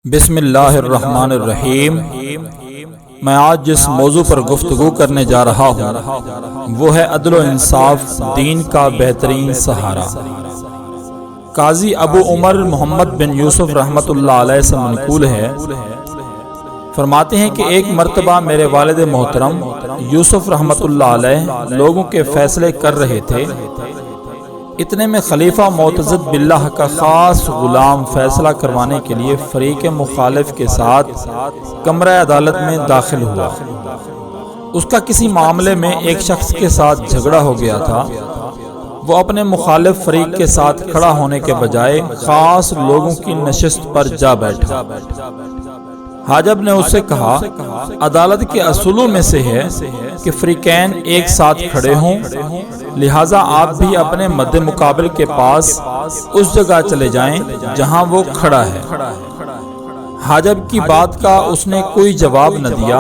بسم اللہ الرحمن الرحیم۔ میں آج جس موضوع پر گفتگو کرنے جا رہا ہوں وہ ہے عدل و انصاف، دین کا بہترین سہارا۔ قاضی ابو عمر محمد بن یوسف رحمۃ اللہ علیہ سے منقول ہے، فرماتے ہیں کہ ایک مرتبہ میرے والد محترم یوسف رحمۃ اللہ علیہ لوگوں کے فیصلے کر رہے تھے۔ اتنے میں خلیفہ معتضد باللہ کا خاص غلام فیصلہ کروانے کے لیے فریق مخالف کے ساتھ کمرہ عدالت میں داخل ہوا۔ اس کا کسی معاملے میں ایک شخص کے ساتھ جھگڑا ہو گیا تھا۔ وہ اپنے مخالف فریق کے ساتھ کھڑا ہونے کے بجائے خاص لوگوں کی نشست پر جا بیٹھا۔ حاجب نے اس سے کہا، عدالت کے اصولوں میں سے ہے کہ فریقین ایک ساتھ کھڑے ہوں، لہٰذا آپ بھی اپنے مد مقابل کے پاس اس جگہ چلے جائیں جہاں وہ کھڑا ہے۔ حاجب کی بات کا اس نے کوئی جواب نہ دیا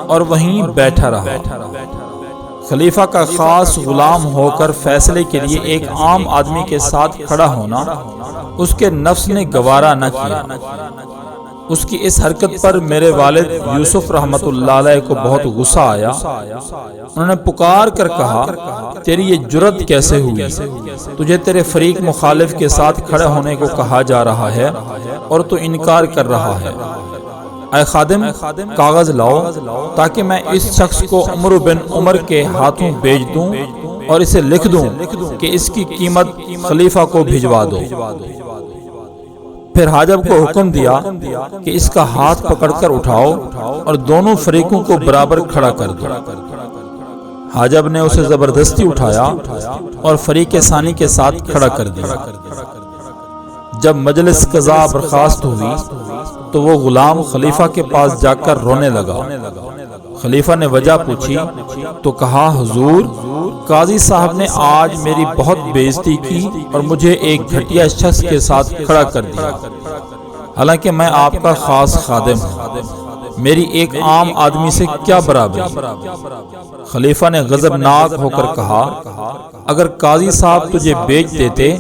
اور وہیں بیٹھا رہا۔ خلیفہ کا خاص غلام ہو کر فیصلے کے لیے ایک عام آدمی کے ساتھ کھڑا ہونا اس کے نفس نے گوارا نہ کیا۔ اس کی اس حرکت پر میرے والد یوسف رحمۃ اللہ علیہ کو بہت غصہ آیا۔ انہوں نے پکار کر کہا، تیری یہ جرت کیسے ہوئی؟ تجھے تیرے فریق مخالف کے ساتھ کھڑے ہونے کو کہا جا رہا ہے اور تو انکار کر رہا ہے۔ اے خادم، کاغذ لاؤ تاکہ میں اس شخص کو عمر بن عمر کے ہاتھوں بیچ دوں اور اسے لکھ دوں کہ اس کی قیمت خلیفہ کو بھجوا دو۔ پھر حاجب کو حکم دیا کہ اس کا ہاتھ پکڑ کر اٹھاؤ اور دونوں فریقوں کو برابر کھڑا کر دو۔ حاجب نے اسے زبردستی اٹھایا اور فریق ثانی کے ساتھ کھڑا کر دیا۔ جب مجلس قضا برخاست ہوئی تو وہ غلام خلیفہ کے پاس جا کر رونے لگا۔ خلیفہ نے وجہ پوچھی تو کہا، حضور، قاضی صاحب نے آج میری بہت بے عزتی کی اور مجھے ایک گھٹیا شخص کے ساتھ کھڑا کر دیا، حالانکہ میں آپ کا خاص خادم ہوں، میری ایک عام آدمی سے کیا برابری؟ خلیفہ نے غضبناک ہو کر کہا، اگر قاضی صاحب تجھے بیچ دیتے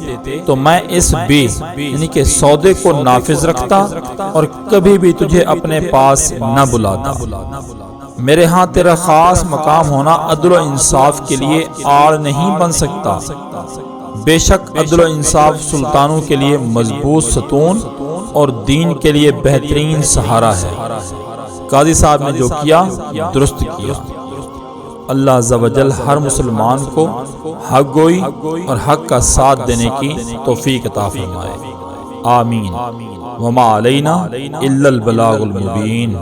تو میں اس بے یعنی کہ سودے کو نافذ رکھتا اور کبھی بھی تجھے اپنے پاس نہ بلاتا۔ میرے ہاں تیرا خاص مقام ہونا عدل و انصاف کے لیے آڑ نہیں بن سکتا۔ بے شک عدل و انصاف سلطانوں کے لیے مضبوط ستون اور دین کے لیے بہترین سہارا ہے۔ قاضی صاحب نے جو کیا درست کیا۔ اللہ عز و جل ہر مسلمان کو حق گوئی اور حق کا ساتھ دینے کی توفیق عطا فرمائے، آمین۔ وما علینا الا البلاغ المبین۔